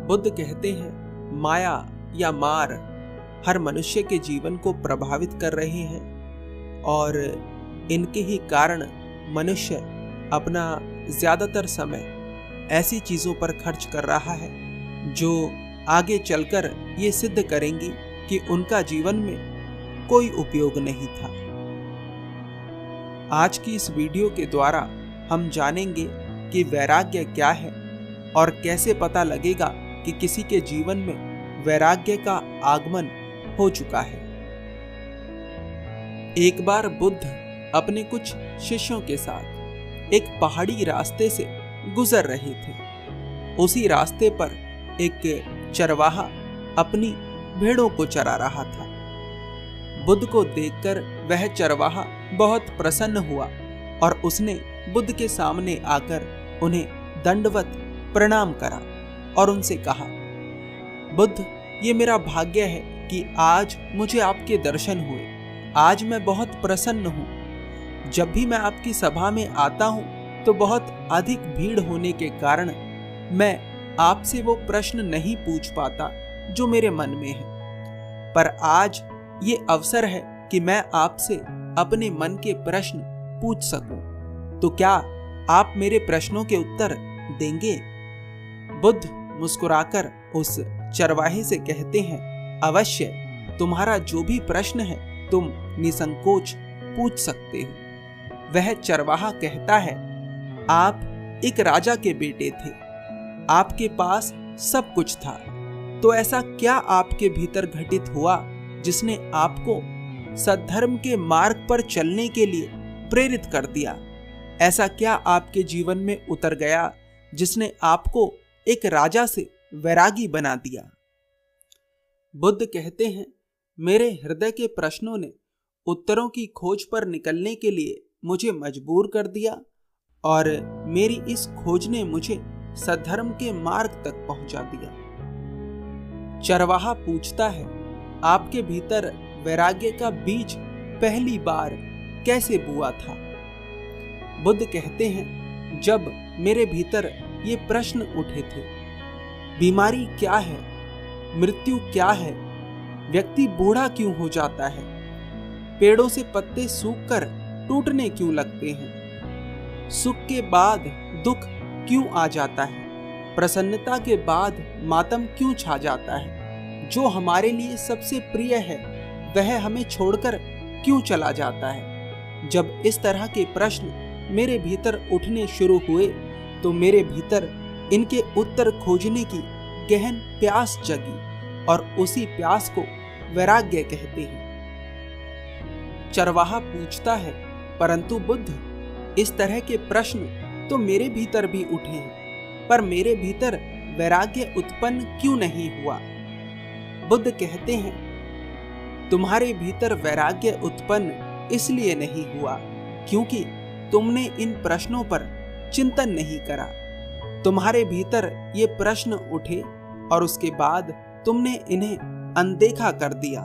बुद्ध कहते हैं, माया या मार हर मनुष्य के जीवन को प्रभावित कर रहे हैं और इनके ही कारण मनुष्य अपना ज्यादातर समय ऐसी चीजों पर खर्च कर रहा है जो आगे चलकर ये सिद्ध करेंगी कि उनका जीवन में कोई उपयोग नहीं था। आज की इस वीडियो के द्वारा हम जानेंगे कि वैराग्य क्या है और कैसे पता लगेगा कि किसी के जीवन में वैराग्य का आगमन हो चुका है। एक बार बुद्ध अपने कुछ शिष्यों के साथ एक पहाड़ी रास्ते से गुजर रहे थे। उसी रास्ते पर एक चरवाहा अपनी भेड़ों को चरा रहा था। बुद्ध को देखकर वह चरवाहा बहुत प्रसन्न हुआ और उसने बुद्ध के सामने आकर उन्हें दंडवत प्रणाम करा और उनसे कहा, बुद्ध, ये मेरा भाग्य है कि आज मुझे आपके दर्शन हुए। आज मैं बहुत प्रसन्न हूँ। जब भी मैं आपकी सभा में आता हूँ तो बहुत अधिक भीड़ होने के कारण मैं आपसे वो प्रश्न नहीं पूछ पाता जो मेरे मन में है, पर आज ये अवसर है कि मैं आपसे अपने मन के प्रश्न पूछ सकूं। तो क्या आप मेरे प्रश्नों के उत्तर देंगे? बुद्ध मुस्कुराकर उस चरवाहे से कहते हैं, अवश्य, तुम्हारा जो भी प्रश्न है तुम निसंकोच पूछ सकते हो। वह चरवाहा कहता है, आप एक राजा के बेटे थे, आपके पास सब कुछ था, तो ऐसा क्या आपके भीतर घटित हुआ जिसने आपको सद्धर्म के मार्ग पर चलने के लिए प्रेरित कर दिया? ऐसा क्या आपके जीवन में उतर गया जिसने आपको एक राजा से वैरागी बना दिया? बुद्ध कहते हैं, मेरे हृदय के प्रश्नों ने उत्तरों की खोज पर निकलने के लिए मुझे मजबूर कर दिया और मेरी इस खोज ने मुझे सद्धर्म के मार्ग तक पहुंचा दिया। चरवाहा पूछता है, आपके भीतर वैराग्य का बीज पहली बार कैसे बुआ था? बुद्ध कहते हैं, जब मेरे भीतर ये प्रश्न उठे थे, बीमारी क्या है, मृत्यु क्या है, व्यक्ति बूढ़ा क्यों हो जाता है, पेड़ों से पत्ते सूखकर टूटने क्यों लगते हैं, सुख के बाद दुख क्यों आ जाता है, प्रसन्नता के बाद मातम क्यों छा जाता है, जो हमारे लिए सबसे प्रिय है वह हमें छोड़कर क्यों चला जाता है? जब इस तरह के प्रश्न मेरे भीतर उठने शुरू हुए तो मेरे भीतर इनके उत्तर खोजने की गहन प्यास जगी और उसी प्यास को वैराग्य कहते हैं। चरवाहा पूछता है, परंतु बुद्ध, इस तरह के प्रश्न तो मेरे भीतर भी उठे हैं, पर मेरे भीतर वैराग्य उत्पन्न क्यों नहीं हुआ? बुद्ध कहते हैं, तुम्हारे भीतर वैराग्य उत्पन्न इसलिए नहीं हुआ क्योंकि तुमने इन प्रश्नों पर चिंतन नहीं करा। तुम्हारे भीतर ये प्रश्न उठे और उसके बाद तुमने इन्हें अनदेखा कर दिया।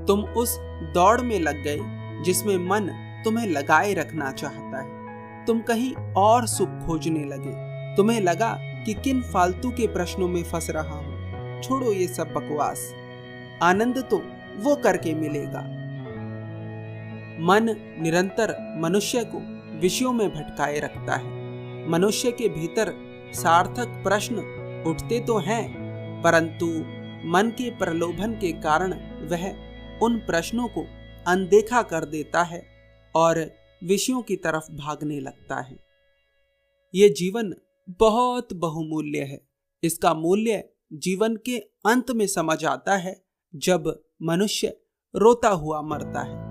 तुम उस दौड़ में लग गए जिसमें मन तुम्हें लगाए रखना चाहता है। तुम कहीं और सुख खोजने लगे। तुम्हें लगा कि किन फालतू के प्रश्नों में फंस रहा हूं, छोड़ो ये सब बकवास, आनंद तो वो करके मिलेगा। मन निरंतर मनुष्य को विषयों में भटकाए रखता है। मनुष्य के भीतर सार्थक प्रश्न उठते तो हैं, परंतु मन के प्रलोभन के कारण वह उन प्रश्नों को अनदेखा कर देता है और विषयों की तरफ भागने लगता है। ये जीवन बहुत बहुमूल्य है। इसका मूल्य जीवन के अंत में समझ आता है जब मनुष्य रोता हुआ मरता है।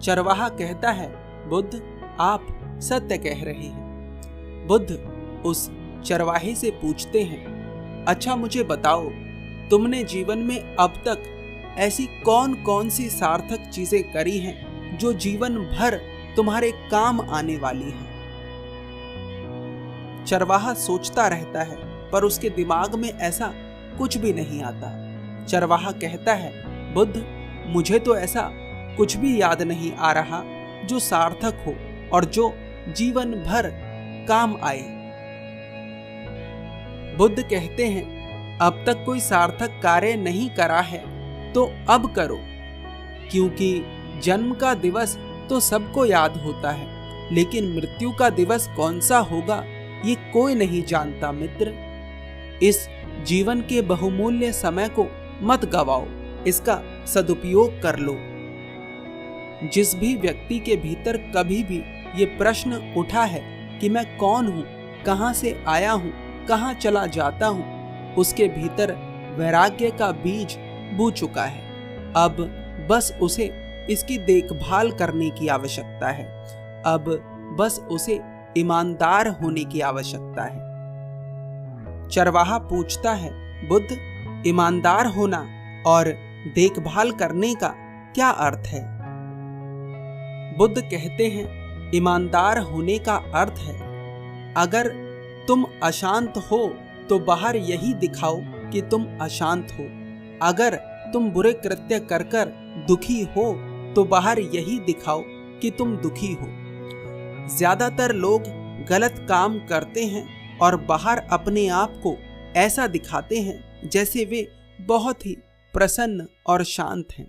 चरवाहा कहता है, बुद्ध, आप सत्य कह रहे हैं। बुद्ध उस चरवाहे से पूछते हैं, अच्छा मुझे बताओ, तुमने जीवन में अब तक ऐसी कौन कौन सी सार्थक चीजें करी हैं जो जीवन भर तुम्हारे काम आने वाली हैं? चरवाहा सोचता रहता है पर उसके दिमाग में ऐसा कुछ भी नहीं आता। चरवाहा कहता है, बुद्ध, मुझे तो ऐसा कुछ भी याद नहीं आ रहा जो सार्थक हो और जो जीवन भर काम आए। बुद्ध कहते हैं, अब तक कोई सार्थक कार्य नहीं करा है तो अब करो, क्योंकि जन्म का दिवस तो सबको याद होता है, लेकिन मृत्यु का दिवस कौन सा होगा ये कोई नहीं जानता मित्र। इस जीवन के बहुमूल्य समय को मत गवाओ, इसका सदुपयोग कर लो। जिस भी व्यक्ति के भीतर कभी भी ये प्रश्न उठा है कि मैं कौन हूँ, कहाँ से आया हूँ, कहाँ चला जाता हूँ, उसके भीतर वैराग्य का बीज बू चुका है। अब बस उसे इसकी देखभाल करने की आवश्यकता है। अब बस उसे ईमानदार होने की आवश्यकता है। चरवाहा पूछता है, बुद्ध, ईमानदार होना और देखभाल करने का क्या अर्थ है? बुद्ध कहते हैं, ईमानदार होने का अर्थ है, अगर तुम अशांत हो तो बाहर यही दिखाओ कि तुम अशांत हो। अगर तुम बुरे कृत्य कर कर दुखी हो तो बाहर यही दिखाओ कि तुम दुखी हो। ज्यादातर लोग गलत काम करते हैं और बाहर अपने आप को ऐसा दिखाते हैं जैसे वे बहुत ही प्रसन्न और शांत हैं।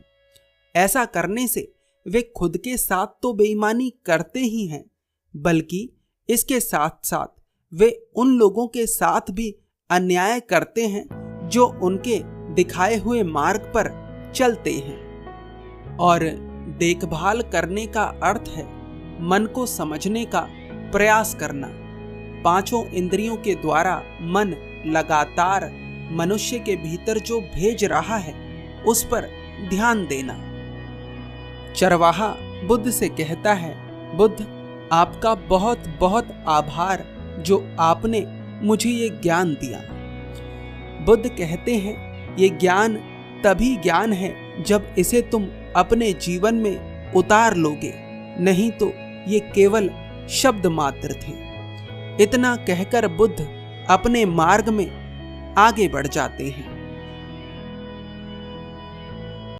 ऐसा करने से वे खुद के साथ तो बेईमानी करते ही हैं, बल्कि इसके साथ साथ वे उन लोगों के साथ भी अन्याय करते हैं जो उनके दिखाए हुए मार्ग पर चलते हैं। और देखभाल करने का अर्थ है मन को समझने का प्रयास करना। पांचों इंद्रियों के द्वारा मन लगातार मनुष्य के भीतर जो भेज रहा है उस पर ध्यान देना। चरवाहा बुद्ध से कहता है, बुद्ध, आपका बहुत बहुत आभार जो आपने मुझे ये ज्ञान दिया। बुद्ध कहते हैं, ये ज्ञान तभी ज्ञान है जब इसे तुम अपने जीवन में उतार लोगे, नहीं तो ये केवल शब्द मात्र थे। इतना कहकर बुद्ध अपने मार्ग में आगे बढ़ जाते हैं।